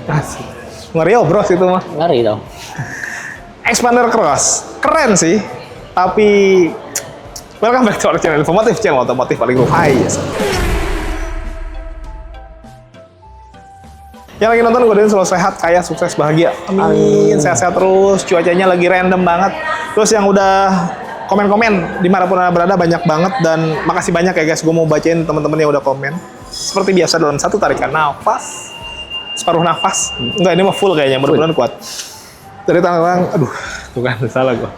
Asik. Ngeri bros itu mah. Ngeri dong. Expander Cross. Keren sih. Tapi welcome back to our channel Infomotif, channel otomotif paling high. Yang lagi nonton gue selalu sehat, kaya, sukses, bahagia. Amin. Sehat-sehat terus. Cuacanya lagi random banget. Terus yang udah komen-komen dimanapun anda berada banyak banget, dan makasih banyak ya guys. Gue mau bacain teman-teman yang udah komen. Seperti biasa dalam satu tarikan nafas, separuh nafas. Enggak, ini mah full kayaknya. Mudah-mudahan kuat. Dari Tangerang, aduh, tuh kan salah gue.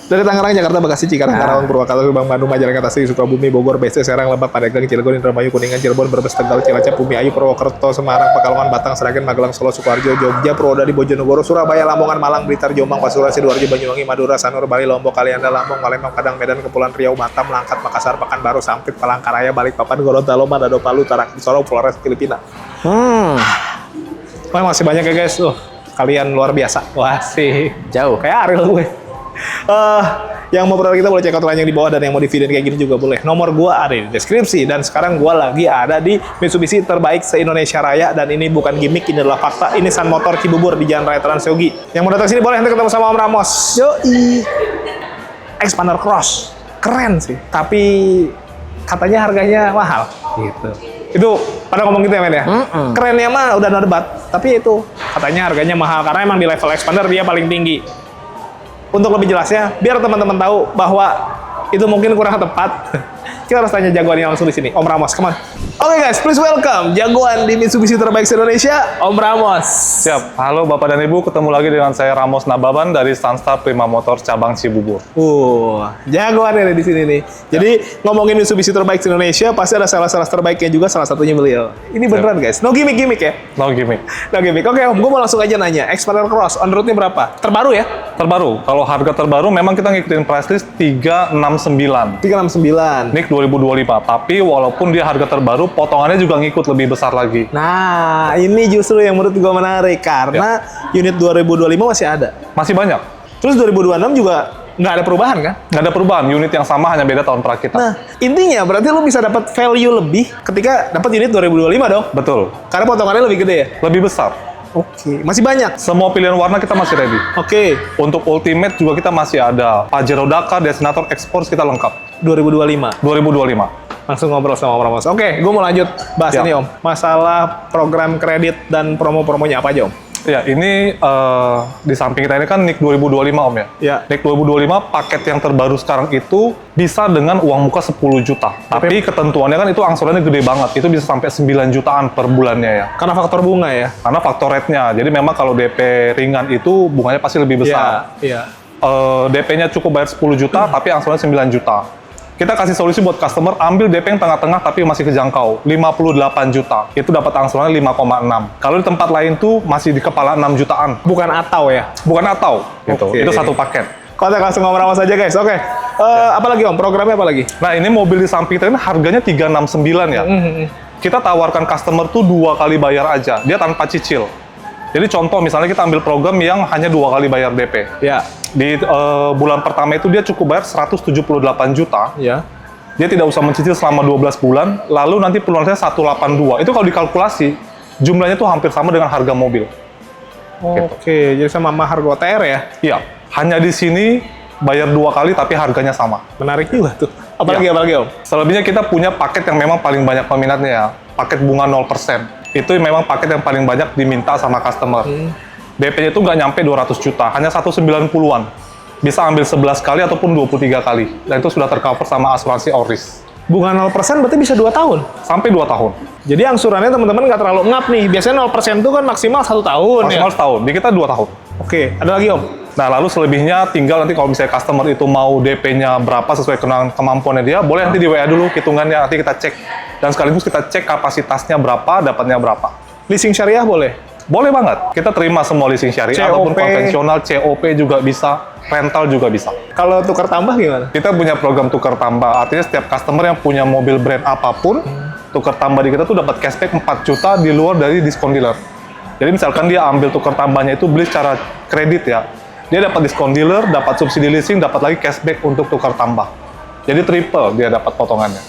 Dari Tangerang, Jakarta, Bekasi, Cikarang, Karawang, Purwakarta, Subang, Bandung, Majalengka, Tasik, Sukabumi, Bogor, BSD, Serang, Lebak, Pandeglang, Cilegon, Indramayu, Kuningan, Cirebon, Brebes, Tegal, Cilacap, Bumi Ayu, Purwokerto, Semarang, Pekalongan, Batang, Sragen, Magelang, Solo, Sukoharjo, Jogja, Purwodadi, Bojonegoro, Surabaya, Lamongan, Malang, Blitar, Jombang, Pasuruan, Sidoarjo, Banyuwangi, Madura, Sanur, Bali, Lombok, Kalianda, Lampung, Palembang, Padang, Medan, Kepulauan Riau, Batam, Langkat, Makassar, Pekanbaru, Sampit, Palangkaraya, Balikpapan, Gorontalo, Manado, Palu, Tarak, Sorong, Flores, Filipina. Wah, masih banyak ya guys. Kalian luar biasa. Wah sih. Jauh. Kayak Ariel gue. Yang mau produk kita boleh cek out line yang di bawah, dan yang mau di video kayak gini juga boleh. Nomor gua ada di deskripsi, dan sekarang gua lagi ada di Mitsubishi terbaik se-Indonesia Raya, dan ini bukan gimmick, ini adalah fakta. Ini Sun Motor Cibubur di Jalan Raya Trans Yogi. Yang mau datang sini boleh, nanti ketemu sama Om Ramos. Yoi. Expander Cross. Keren sih, tapi katanya harganya mahal gitu. Itu pada ngomong gitu ya men ya. Kerennya mah udah no debat, tapi itu katanya harganya mahal karena emang di level Expander dia paling tinggi. Untuk lebih jelasnya, biar teman-teman tahu bahwa itu mungkin kurang tepat, kita harus tanya jagoan yang langsung di sini, Om Ramos. Come on. Oke guys, please welcome jagoan di Mitsubishi terbaik se-Indonesia, Om Ramos. Siap. Halo Bapak dan Ibu, ketemu lagi dengan saya Ramos Nababan dari Sunstar Prima Motor cabang Cibubur. Jagoan ini di sini nih. Jadi ngomongin Mitsubishi terbaik se-Indonesia, pasti ada sales-sales terbaiknya juga, salah satunya beliau. Ini beneran guys, no gimmick-gimmick ya? No gimmick. No gimmick. Oke Om, gue mau langsung aja nanya, Expander Cross, on road-nya berapa? Terbaru ya? Terbaru. Kalau harga terbaru memang kita ngikutin price list 369. 369. NIK 2025. Tapi walaupun dia harga terbaru, potongannya juga ngikut lebih besar lagi. Nah, ini justru yang menurut gue menarik, karena unit 2025 masih ada. Masih banyak. Terus 2026 juga nggak ada perubahan kan? Nggak ada perubahan. Unit yang sama, hanya beda tahun perakitan. Nah, intinya berarti lo bisa dapat value lebih ketika dapat unit 2025 dong? Betul. Karena potongannya lebih gede ya? Lebih besar. Oke, masih banyak? Semua pilihan warna kita masih ready. Oke. Untuk Ultimate juga kita masih ada. Pajero Dakar, Destinator, Export kita lengkap. 2025. 2025. Langsung ngobrol sama Om Ramos. Oke, gue mau lanjut bahas ini Om. Masalah program kredit dan promo-promonya apa aja Om? Ya, ini di samping kita ini kan NIK 2025 Om ya. Ya. NIK 2025 paket yang terbaru sekarang itu bisa dengan uang muka 10 juta. Tapi ketentuannya kan itu angsurannya gede banget. Itu bisa sampai 9 jutaan per bulannya ya. Karena faktor bunga ya? Karena faktor rate-nya. Jadi memang kalau DP ringan itu bunganya pasti lebih besar. Iya. DP-nya cukup bayar 10 juta, tapi angsurannya 9 juta. Kita kasih solusi buat customer, ambil DP yang tengah-tengah tapi masih kejangkau, 58 juta. Itu dapat angsurannya 5,6. Kalau di tempat lain tuh masih di kepala 6 jutaan. Bukan atau ya? Bukan atau, gitu. Oke. Itu satu paket. Kontak langsung Om Ramos aja guys. Oke. Apalagi Om? Programnya apa lagi? Nah, ini mobil di samping kita ini harganya 369 ya. Kita tawarkan customer tuh 2 kali bayar aja, dia tanpa cicil. Jadi contoh misalnya kita ambil program yang hanya 2 kali bayar DP. Ya. Di bulan pertama itu dia cukup bayar 178 juta. Ya. Dia tidak usah mencicil selama 12 bulan, lalu nanti pengeluarannya 182. Itu kalau dikalkulasi, jumlahnya tuh hampir sama dengan harga mobil. Oke, jadi sama harga OTR ya? Iya, hanya di sini bayar 2 kali tapi harganya sama. Menarik juga tuh. Apalagi Om? Selebihnya kita punya paket yang memang paling banyak peminatnya ya. Paket bunga 0%. Itu memang paket yang paling banyak diminta sama customer. DP-nya itu nggak nyampe 200 juta, hanya 190-an. Bisa ambil 11 kali ataupun 23 kali. Dan itu sudah tercover sama asuransi Auris. Bunga 0% berarti bisa 2 tahun? Sampai 2 tahun. Jadi angsurannya teman-teman nggak terlalu ngap nih. Biasanya 0% itu kan maksimal 1 tahun Maksimal ya? setahun, di kita 2 tahun. Oke, ada lagi Om? Nah, lalu selebihnya tinggal nanti kalau misalnya customer itu mau DP-nya berapa sesuai dengan kemampuannya dia, boleh nanti di WA dulu hitungannya, nanti kita cek. Dan sekaligus kita cek kapasitasnya berapa, dapatnya berapa. Leasing syariah boleh? Boleh banget. Kita terima semua leasing syariah, ataupun konvensional, COP juga bisa, rental juga bisa. Kalau tukar tambah gimana? Kita punya program tukar tambah, artinya setiap customer yang punya mobil brand apapun, tukar tambah di kita tuh dapat cashback 4 juta di luar dari diskon dealer. Jadi misalkan dia ambil tukar tambahnya itu beli secara kredit ya, dia dapat diskon dealer, dapat subsidi leasing, dapat lagi cashback untuk tukar tambah. Jadi triple dia dapat potongannya.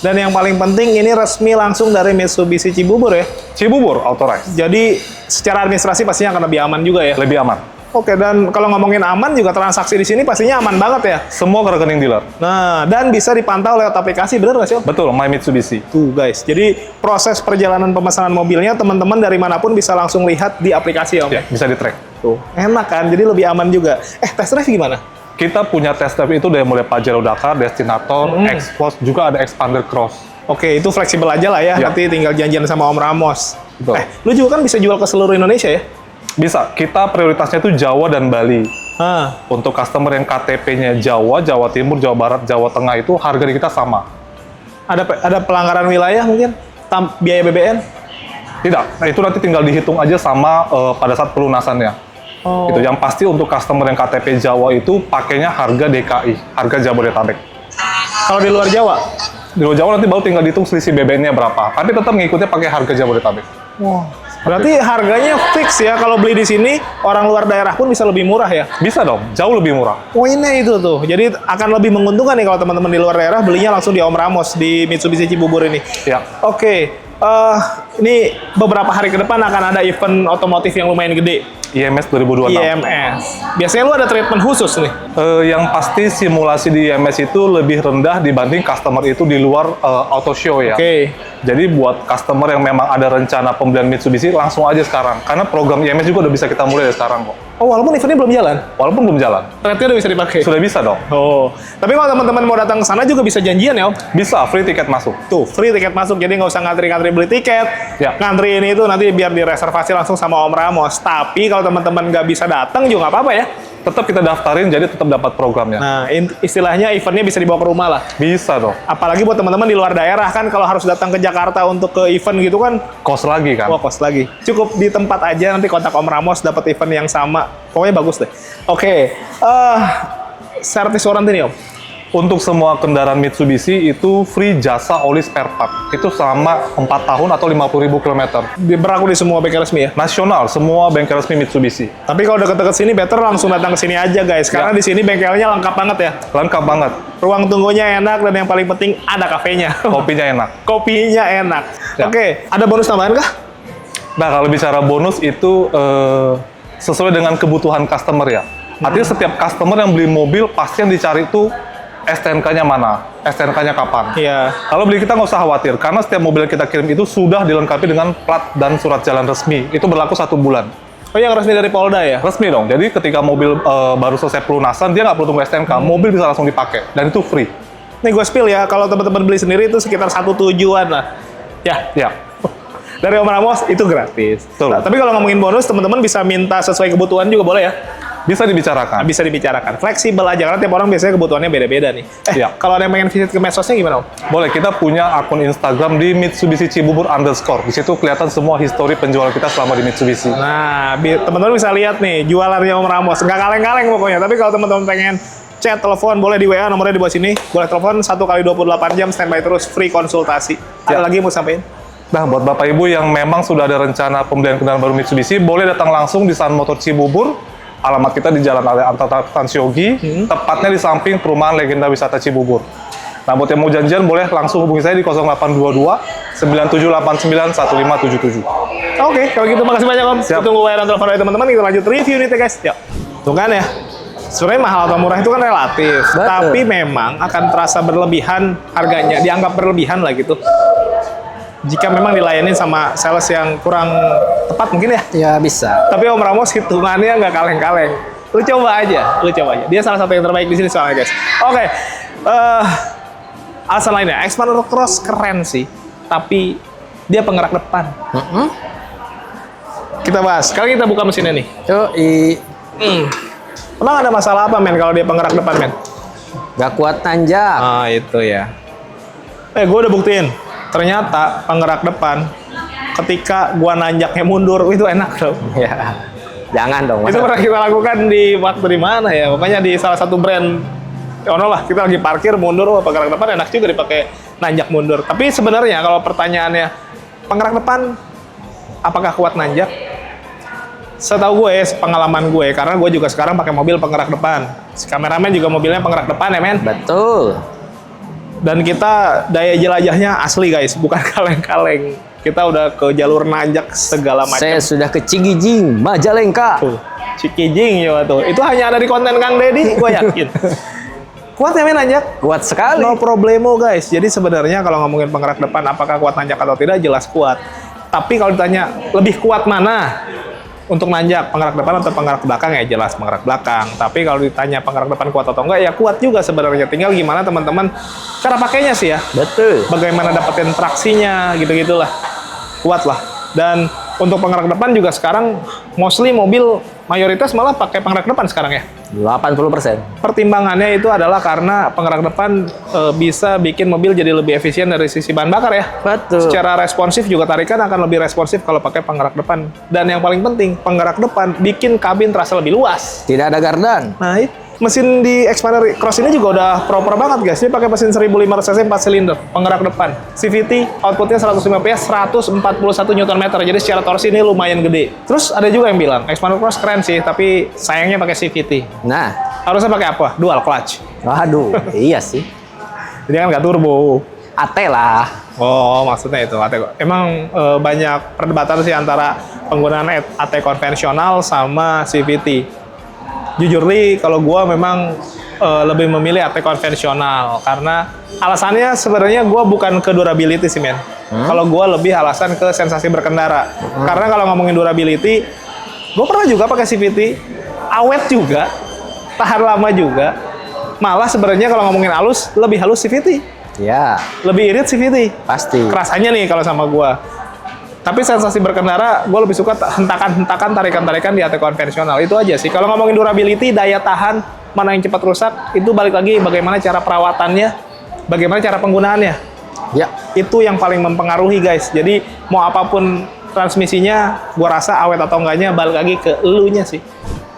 Dan yang paling penting ini resmi langsung dari Mitsubishi Cibubur ya. Cibubur Authorized. Jadi secara administrasi pastinya akan lebih aman juga ya. Lebih aman. Oke, dan kalau ngomongin aman juga transaksi di sini pastinya aman banget ya. Semua ke rekening dealer. Nah, dan bisa dipantau lewat aplikasi, bener nggak sih Om? Betul, My Mitsubishi. Tuh guys, jadi proses perjalanan pemesanan mobilnya teman-teman dari manapun bisa langsung lihat di aplikasi ya Om. Ya, bisa di-track. Tuh, enak kan? Jadi lebih aman juga. Test drive gimana? Kita punya test drive itu dari mulai Pajero Dakar, Destinator, X-Force, juga ada Expander Cross. Oke, itu fleksibel aja lah ya. Ya. Nanti tinggal janjian sama Om Ramos. Betul. Lu juga kan bisa jual ke seluruh Indonesia ya? Bisa, kita prioritasnya itu Jawa dan Bali. Ah, Untuk customer yang KTP-nya Jawa, Jawa Timur, Jawa Barat, Jawa Tengah itu harga di kita sama. ada pelanggaran wilayah mungkin? Biaya BBM? Tidak, nah itu nanti tinggal dihitung aja sama pada saat pelunasannya. Oh. Itu yang pasti untuk customer yang KTP Jawa itu pakainya harga DKI, harga Jabodetabek. Kalau di luar Jawa? Di luar Jawa nanti baru tinggal dihitung selisih BBM-nya berapa. Tapi tetap ngikutnya pakai harga Jabodetabek. Wah. Berarti harganya fix ya, kalau beli di sini orang luar daerah pun bisa lebih murah ya? Bisa dong, jauh lebih murah. Poinnya itu tuh, jadi akan lebih menguntungkan nih kalau teman-teman di luar daerah belinya langsung di Om Ramos di Mitsubishi Cibubur ini. Ya. Oke, ini beberapa hari ke depan akan ada event otomotif yang lumayan gede, IMS 2026. IMS. Biasanya lu ada treatment khusus nih? Yang pasti simulasi di IMS itu lebih rendah dibanding customer itu di luar auto show ya. Oke. Jadi buat customer yang memang ada rencana pembelian Mitsubishi langsung aja sekarang. Karena program IMS juga udah bisa kita mulai dari sekarang kok. Oh, walaupun eventnya belum jalan? Walaupun belum jalan. Rate-nya udah bisa dipakai? Sudah bisa dong. Oh, tapi kalau teman-teman mau datang ke sana juga bisa janjian ya Om? Bisa, free tiket masuk. Tuh, free tiket masuk, jadi nggak usah ngantri-ngantri beli tiket. Ya. Ngantri ini itu nanti biar direservasi langsung sama Om Ramos. Tapi kalau teman-teman nggak bisa datang juga nggak apa-apa ya. Tetap kita daftarin, jadi tetap dapat programnya. Nah, istilahnya eventnya bisa dibawa ke rumah lah. Bisa dong. Apalagi buat teman-teman di luar daerah kan, kalau harus datang ke Jakarta untuk ke event gitu kan, Kos lagi kan. wah kos lagi. Cukup di tempat aja, nanti kontak Om Ramos, dapat event yang sama. Pokoknya bagus deh. Oke, servis warranty nih Om. Untuk semua kendaraan Mitsubishi itu free jasa oli spare part. Itu selama 4 tahun atau 50.000 km. Berlaku di semua bengkel resmi ya? Nasional, semua bengkel resmi Mitsubishi. Tapi kalau deket-deket sini, better langsung datang ke sini aja guys. Karena Ya. di sini bengkelnya lengkap banget ya. Lengkap banget. Ruang tunggunya enak, dan yang paling penting ada kafenya. Kopinya enak. Kopinya enak. Ya. Oke, ada bonus tambahan kah? Nah, kalau bicara bonus itu sesuai dengan kebutuhan customer ya. Artinya setiap customer yang beli mobil, pasti yang dicari itu STNK-nya mana, STNK-nya kapan. Iya. Kalau beli kita nggak usah khawatir, karena setiap mobil yang kita kirim itu sudah dilengkapi dengan plat dan surat jalan resmi. Itu berlaku 1 bulan. Oh, yang resmi dari Polda ya? Resmi dong, jadi ketika mobil baru selesai pelunasan, dia nggak perlu tunggu STNK, mobil bisa langsung dipakai, dan itu free. Nih gue spill ya, kalau teman-teman beli sendiri itu sekitar 1 tujuan lah. Ya, Ya, dari Om Ramos itu gratis. Betul. Nah, tapi kalau ngomongin bonus, teman-teman bisa minta sesuai kebutuhan juga boleh ya? bisa dibicarakan. Bisa dibicarakan. Fleksibel aja, karena tiap orang biasanya kebutuhannya beda-beda nih. Ya. Kalau ada yang pengen visit ke medsosnya gimana Om? Boleh, kita punya akun Instagram di Mitsubishi Cibubur _. Di situ kelihatan semua histori penjualan kita selama di Mitsubishi. Nah, teman-teman bisa lihat nih jualannya Om Ramos. Nggak kaleng-kaleng pokoknya. Tapi kalau teman-teman pengen chat, telepon, boleh di WA, nomornya di bawah sini. Boleh telepon 1 kali 24 jam, standby terus, free konsultasi. Ada Ya. lagi yang mau sampaikan? Nah, buat Bapak Ibu yang memang sudah ada rencana pembelian kendaraan baru Mitsubishi, boleh datang langsung di Sun Motor Cibubur. Alamat kita di Jalan Antasyogi, tepatnya di samping perumahan Legenda Wisata Cibubur. Nah, buat yang mau janjian, boleh langsung hubungi saya di 0822 9789 1577. Oke, kalau gitu makasih banyak Om. Siap. Tunggu WA dan telepon dari teman-teman. Kita lanjut review nih guys. Yuk. Tuh kan ya. Sebenarnya mahal atau murah itu kan relatif. Betul. Tapi memang akan terasa berlebihan harganya. Dianggap berlebihan lah gitu. Jika memang dilayani sama sales yang kurang tepat mungkin ya. Ya bisa. Tapi Om Ramos hitungannya nggak kaleng-kaleng. Lu coba aja. Dia salah satu yang terbaik di sini soalnya guys. Oke. Alasan lainnya, Expander Cross keren sih. Tapi dia penggerak depan. Kita bahas. Sekarang kita buka mesinnya nih. Yoi. Emang ada masalah apa men kalau dia penggerak depan men? Gak kuat nanjak. Ah itu ya. Gue udah buktiin. Ternyata penggerak depan ketika gua nanjaknya mundur itu enak loh. Ya. Jangan dong. Itu pernah kita lakukan di waktu di mana ya? Pokoknya di salah satu brand. Ono lah, kita lagi parkir mundur, wah, penggerak depan enak juga dipakai nanjak mundur. Tapi sebenarnya kalau pertanyaannya penggerak depan apakah kuat nanjak? Setahu gue, pengalaman gue, karena gue juga sekarang pakai mobil penggerak depan. Si kameramen juga mobilnya penggerak depan ya men. Betul. Dan kita daya jelajahnya asli guys, bukan kaleng-kaleng. Kita udah ke jalur nanjak segala macam. Saya sudah ke Cigijing, Majalengka. Tuh, Cikijing ya tuh. Itu hanya ada di konten Kang Deddy, gue yakin. Kuat ya men nanjak? Kuat sekali. No problemo guys. Jadi sebenarnya kalau ngomongin penggerak depan apakah kuat nanjak atau tidak, jelas kuat. Tapi kalau ditanya lebih kuat mana untuk nanjak, penggerak depan atau penggerak belakang, ya jelas penggerak belakang. Tapi kalau ditanya penggerak depan kuat atau enggak, ya kuat juga sebenarnya. Tinggal gimana teman-teman cara pakainya sih ya. Betul. Bagaimana dapetin traksinya, gitu-gitulah. Kuat lah. Dan untuk penggerak depan juga sekarang mostly mobil mayoritas malah pakai penggerak depan sekarang ya. 80%. Pertimbangannya itu adalah karena penggerak depan bisa bikin mobil jadi lebih efisien dari sisi bahan bakar ya. Betul. Secara responsif juga tarikan akan lebih responsif kalau pakai penggerak depan. Dan yang paling penting, penggerak depan bikin kabin terasa lebih luas. Tidak ada gardan. Nah, mesin di Xpander Cross ini juga udah proper banget guys. Dia pakai mesin 1500 cc 4 silinder, penggerak depan. CVT outputnya 105 PS, 141 Nm. Jadi secara torsi ini lumayan gede. Terus ada juga yang bilang Xpander Cross keren sih, tapi sayangnya pakai CVT. Nah, Harusnya pakai apa? Dual clutch. waduh, iya sih. Jadi kan nggak turbo. AT lah. Oh, maksudnya itu AT. Emang banyak perdebatan sih antara penggunaan AT konvensional sama CVT. Jujur li, kalau gua memang lebih memilih AT konvensional karena alasannya sebenarnya gua bukan ke durability sih men. Kalau gua lebih alasan ke sensasi berkendara. Karena kalau ngomongin durability, gua pernah juga pakai CVT, awet juga, tahan lama juga. Malah sebenarnya kalau ngomongin halus, lebih halus CVT, Ya, lebih irit CVT. pasti. Kerasanya nih kalau sama gua. Tapi sensasi berkendara, gue lebih suka hentakan-hentakan, tarikan-tarikan di AT konvensional. Itu aja sih. Kalau ngomongin durability, daya tahan, mana yang cepat rusak, itu balik lagi bagaimana cara perawatannya, bagaimana cara penggunaannya. Ya, Itu yang paling mempengaruhi, guys. Jadi, mau apapun transmisinya, gue rasa awet atau enggaknya, balik lagi ke elunya sih.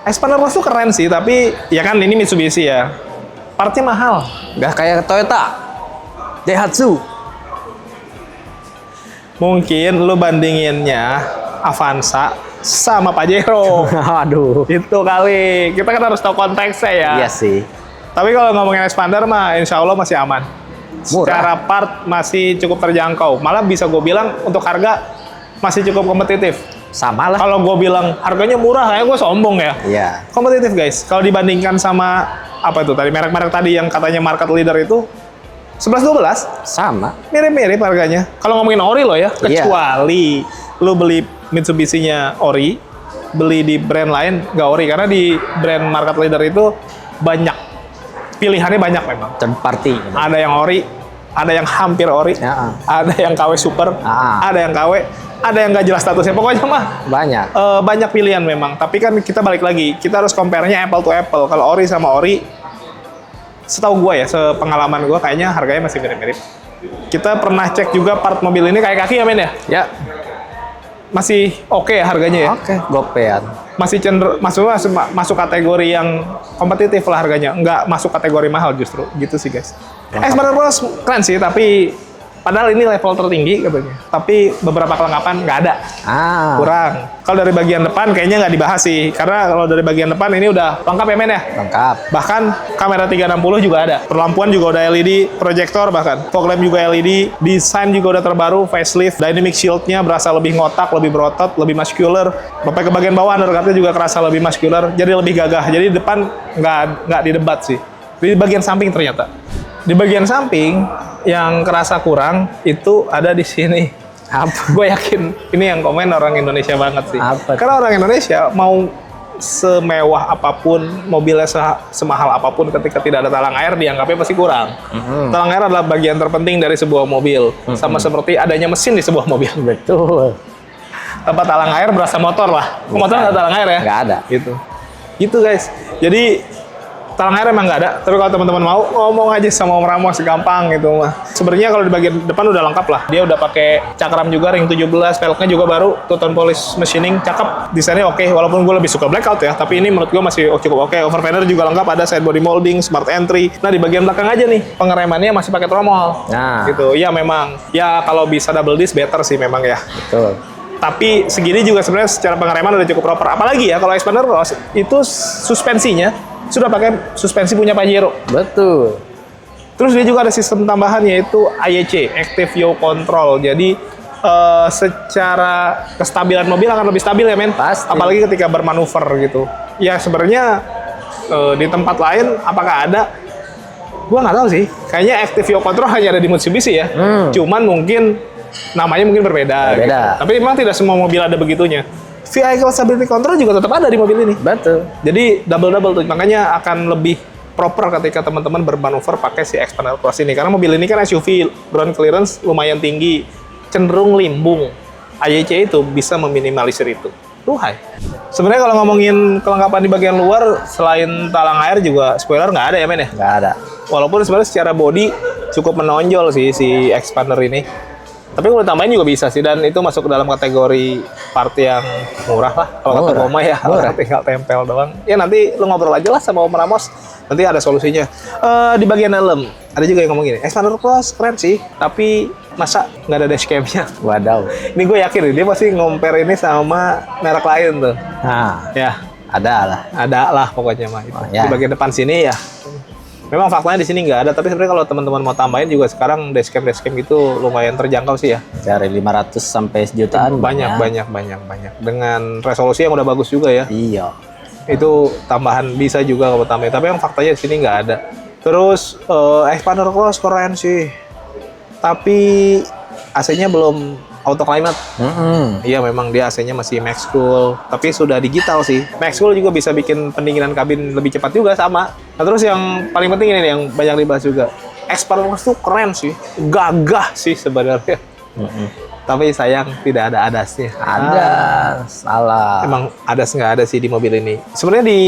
Xpander Cross tuh keren sih, tapi ya kan ini Mitsubishi ya. Partnya mahal. nggak kayak Toyota, Daihatsu. Mungkin lu bandinginnya Avanza sama Pajero. Waduh. Itu kali. Kita kan harus tahu konteksnya ya. Iya sih. Tapi kalau ngomongin Xpander mah insya Allah masih aman. Murah. Secara part masih cukup terjangkau. Malah bisa gue bilang untuk harga masih cukup kompetitif. Sama lah. Kalau gue bilang harganya murah, kayak gue sombong ya. Iya. Kompetitif guys. Kalau dibandingkan sama apa itu tadi merek-merek tadi yang katanya market leader itu 11-12. Sama. Mirip-mirip harganya. Kalau ngomongin ori loh ya, Iya. kecuali lu beli Mitsubishi-nya ori, beli di brand lain nggak ori, karena di brand market leader itu banyak pilihannya, banyak memang. Third party. Ada yang ori, ada yang hampir ori, Ya. ada yang KW super, ada yang KW, ada yang nggak jelas statusnya. Pokoknya mah Banyak. banyak pilihan memang. Tapi kan kita balik lagi, kita harus compare-nya apple to apple. Kalau ori sama ori, setahu gue ya, sepengalaman gue kayaknya harganya masih mirip-mirip. Kita pernah cek juga part mobil ini kayak kaki ya men ya? Ya. Masih oke ya harganya ya? Oke. Gopean. Masih cenderung, masuk kategori yang kompetitif lah harganya. Nggak masuk kategori mahal justru, gitu sih guys. Xpander Cross keren sih, tapi padahal ini level tertinggi katanya. Tapi beberapa kelengkapan nggak ada. Kurang. Kalau dari bagian depan kayaknya nggak dibahas sih. Karena kalau dari bagian depan ini udah lengkap ya men ya? Lengkap. Bahkan kamera 360 juga ada. Perlampuan juga udah LED, proyektor bahkan. Fog lamp juga LED, desain juga udah terbaru, facelift, dynamic shield-nya berasa lebih ngotak, lebih berotot, lebih muscular. Sampai ke bagian bawah undercutnya juga kerasa lebih muscular, jadi lebih gagah. Jadi depan nggak didebat sih. Di bagian samping ternyata. Di bagian samping yang kerasa kurang itu ada di sini. Apa? Gue yakin ini yang komen orang Indonesia banget sih. Apa? Karena orang Indonesia mau semewah apapun, mobilnya semahal apapun, ketika tidak ada talang air dianggapnya pasti kurang. Talang air adalah bagian terpenting dari sebuah mobil. Sama seperti adanya mesin di sebuah mobil. Betul. Tanpa talang air berasa motor lah. Motor nggak ada talang air ya? Nggak ada. Gitu guys. Jadi talang air emang nggak ada, tapi kalau teman-teman mau ngomong aja sama Om Ramos, gampang gitu mah. Sebenarnya kalau di bagian depan udah lengkap lah. Dia udah pakai cakram juga, ring 17, velgnya juga baru, two-tone polish machining, cakep, desainnya oke. Walaupun gue lebih suka blackout ya, tapi ini menurut gue masih cukup oke. Overfender juga lengkap, ada side body molding, smart entry. Nah di bagian belakang aja nih, pengeremannya masih pakai tromol. Nah. Gitu. Ya memang, ya kalau bisa double disc better sih memang ya. Betul. Tapi segini juga sebenarnya secara pengereman udah cukup proper. Apalagi ya kalau Xpander Cross itu suspensinya sudah pakai suspensi punya Pajero. Betul. Terus dia juga ada sistem tambahan yaitu AYC, Active Yaw Control. Jadi secara kestabilan mobil akan lebih stabil ya men. Pasti. Apalagi ketika bermanuver gitu. Ya sebenarnya di tempat lain apakah ada? Gua nggak tahu sih. Kayaknya Active Yaw Control hanya ada di Mitsubishi ya. Cuman mungkin namanya mungkin berbeda. Berbeda. Gitu. Tapi memang tidak semua mobil ada begitunya. Vehicle Stability Control juga tetap ada di mobil ini. Betul. Jadi double tuh. Makanya akan lebih proper ketika teman-teman bermanuver pakai si Xpander Cross ini. Karena mobil ini kan SUV, ground clearance lumayan tinggi, cenderung limbung. AYC itu bisa meminimalisir itu. Hai. Sebenarnya kalau ngomongin kelengkapan di bagian luar, selain talang air juga spoiler nggak ada ya men ya? Nggak ada. Walaupun sebenarnya secara body cukup menonjol sih si Xpander ini. Tapi kalau tambahin juga bisa sih, dan itu masuk ke dalam kategori part yang murah lah. Kalau kata Murah. Oma ya, Murah. tinggal tempel doang. Ya nanti lu ngobrol aja lah sama Om Ramos, nanti ada solusinya. Di bagian dalam, ada juga yang ngomong gini, Xpander Cross keren sih, tapi masa nggak ada dashcam-nya? Wadaw. Ini gue yakin nih, dia pasti compare ini sama merek lain tuh. Nah, Ya, ada lah. ada lah pokoknya mah. Oh, ya. Di bagian depan sini ya. Memang faktanya di sini nggak ada, tapi sebenarnya kalau teman-teman mau tambahin juga sekarang dashcam gitu lumayan terjangkau sih ya. Dari 500 sampai sejutaan. Banyak. Dengan resolusi yang udah bagus juga ya. Iya. Itu tambahan bisa juga kalau tambahin. Tapi yang faktanya di sini nggak ada. Terus Xpander Cross keren sih. Tapi AC-nya belum auto climate. Iya memang dia AC-nya masih max cool, tapi sudah digital sih. Max cool juga bisa bikin pendinginan kabin lebih cepat juga sama. Nah terus yang paling penting ini nih, yang banyak dibahas juga. Xpander Cross tuh keren sih, gagah sih sebenarnya. Tapi sayang tidak ada ADAS-nya. Ada. Salah. Emang ADAS nggak ada sih di mobil ini. Sebenarnya di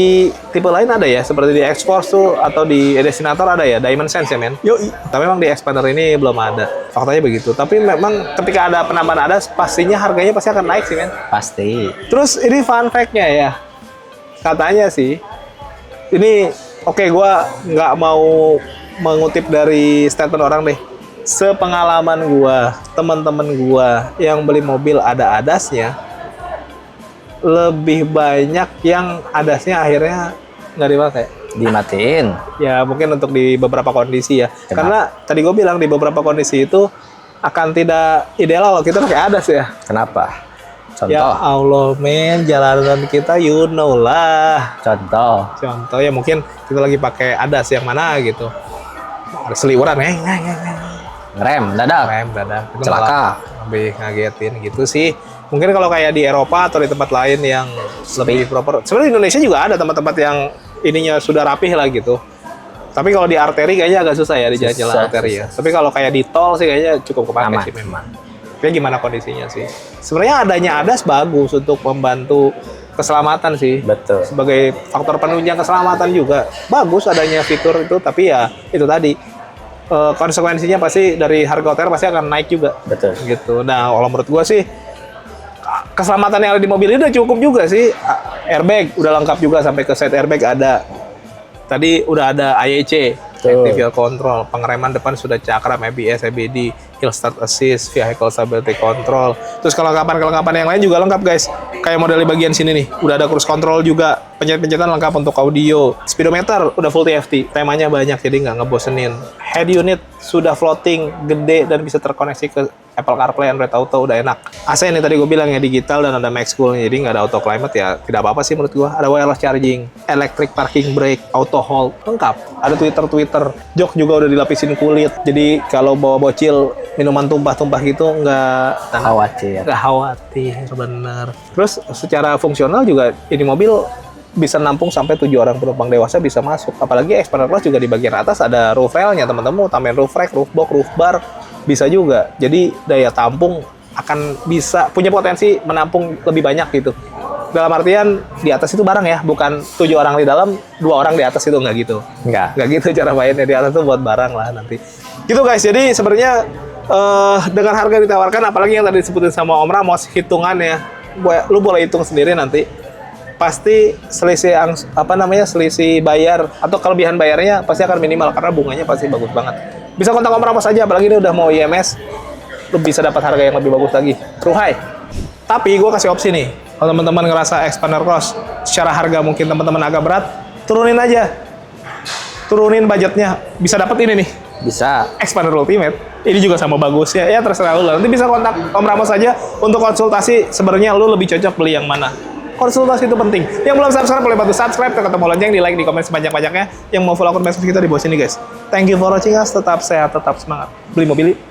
tipe lain ada ya, seperti di X-Force tuh atau di Destinator ada ya, Diamond Sense ya men. Yoi. Tapi memang di Xpander ini belum ada. Faktanya begitu. Tapi memang ketika ada penambahan ADAS, pastinya harganya pasti akan naik sih men. Pasti. Terus ini fun fact-nya ya, katanya sih, ini oke gua nggak mau mengutip dari statement orang deh. Sepengalaman gua, teman-teman gua yang beli mobil ada ADAS-nya, lebih banyak yang ADAS-nya akhirnya nggak dipakai. Dimatiin. Ya mungkin untuk di beberapa kondisi ya. Kenapa? Karena tadi gue bilang di beberapa kondisi itu akan tidak ideal kalau kita pakai ADAS ya. Kenapa? Contoh. Ya Allah men, jalanan kita you know lah. Contoh. Contoh ya mungkin kita lagi pakai ADAS yang mana gitu. Ada seliuran Ngerem, dadak. rem dadah. Itu Celaka. malah lebih ngagetin gitu sih. Mungkin kalau kayak di Eropa atau di tempat lain yang lebih proper. Sebenarnya di Indonesia juga ada tempat-tempat yang ininya sudah rapih lah gitu. Tapi kalau di arteri kayaknya agak susah ya di jalan-jalan Susah, arteri ya. susah. Tapi kalau kayak di tol sih kayaknya cukup kepake Aman. sih memang. Tapi gimana kondisinya sih? Sebenarnya adanya ADAS bagus untuk membantu keselamatan sih. Betul. Sebagai faktor penunjang keselamatan juga bagus adanya fitur itu. Tapi ya itu tadi konsekuensinya pasti dari harga OTR pasti akan naik juga. Betul. Gitu. Nah kalau menurut gua sih keselamatan yang ada di mobil ini udah cukup juga sih. Airbag udah lengkap juga sampai ke side airbag ada. Tadi udah ada AYC, Active Yaw Control, pengereman depan sudah cakram, ABS, ABD, Hill Start Assist, Vehicle Stability Control. Terus kelengkapan yang lain juga lengkap guys. Kayak model di bagian sini nih, udah ada cruise control juga, pencet-pencetan lengkap untuk audio. Speedometer udah full TFT, temanya banyak jadi nggak ngebosenin. Head unit sudah floating, gede dan bisa terkoneksi ke Apple CarPlay, Android Auto, udah enak. AC ini tadi gue bilang ya digital dan ada max cool, jadi nggak ada auto climate ya tidak apa-apa sih menurut gue. Ada wireless charging, electric parking brake, auto hold, lengkap. Ada Twitter, jok juga udah dilapisin kulit, jadi kalau bawa bocil minuman tumpah-tumpah gitu nggak Khawatir. bener. Terus secara fungsional juga ini mobil bisa nampung sampai 7 orang penumpang dewasa bisa masuk. Apalagi Xpander Cross juga di bagian atas ada roof rail-nya teman-teman, tambahin roof rack, roof box, roof bar bisa juga. Jadi daya tampung akan bisa punya potensi menampung lebih banyak gitu. Dalam artian di atas itu barang ya, bukan 7 orang di dalam, 2 orang di atas itu nggak gitu. Enggak. Nggak gitu cara mainnya, di atas tuh buat barang lah nanti. Gitu guys, jadi sebenarnya dengan harga ditawarkan, apalagi yang tadi disebutin sama Om Ramos, hitungannya, lu boleh hitung sendiri nanti. Pasti selisih selisih bayar atau kelebihan bayarnya pasti akan minimal karena bunganya pasti bagus banget. Bisa kontak Om Ramos aja, apalagi ini udah mau IMS, lu bisa dapat harga yang lebih bagus lagi. Ruhai. Tapi gue kasih opsi nih, kalau teman-teman ngerasa Xpander Cross secara harga mungkin teman-teman agak berat, turunin aja. Turunin budgetnya, bisa dapat ini nih. Bisa. Expander Ultimate. Ini juga sama bagusnya. Ya terserah lu lah. Nanti bisa kontak Om Ramos aja untuk konsultasi. Sebenarnya lu lebih cocok beli yang mana. Konsultasi itu penting. Yang belum subscribe boleh bantu subscribe, tekan tombol lonceng, di like, di komen sebanyak-banyaknya. Yang mau follow akun medsos kita di bawah sini guys. Thank you for watching us. Tetap sehat, tetap semangat. Beli mobil.